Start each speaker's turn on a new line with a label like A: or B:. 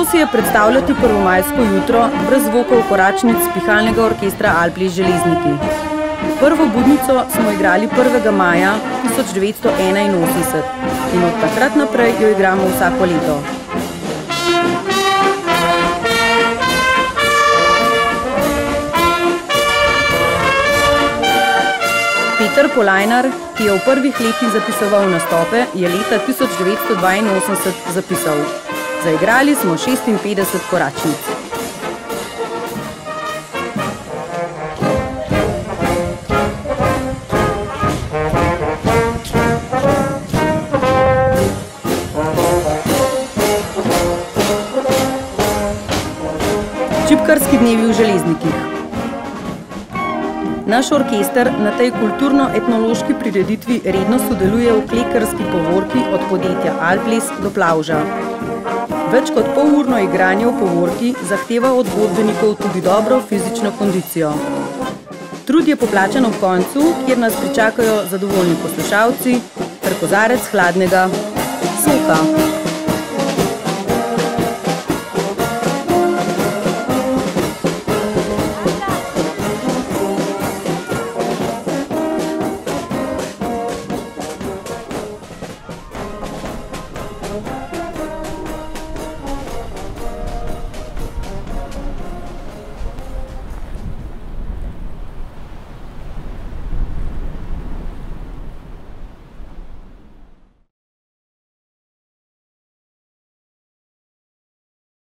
A: Težko si je predstavljati prvomajsko jutro brez zvokov koračnic pihalnega orkestra Alpli Železniki. Prvo budnico smo igrali 1. maja 1981 in od takrat naprej jo igramo vsako leto. Peter Polajnar, ki je v prvih letih zapisoval nastope, je leta 1982 zapisal: "Zaigrali smo 56 koračnic." Čipkarski dnevi v Železnikih. Naš orkester na tej kulturno-etnološki prireditvi redno sodeluje v klekerski povorki od podjetja Alples do Plavža. Več kot polurno igranje v povorki zahteva od godbenikov tudi dobro fizično kondicijo. Trud je poplačan ob koncu, kjer nas pričakajo zadovoljni poslušalci ter kozarec hladnega soka.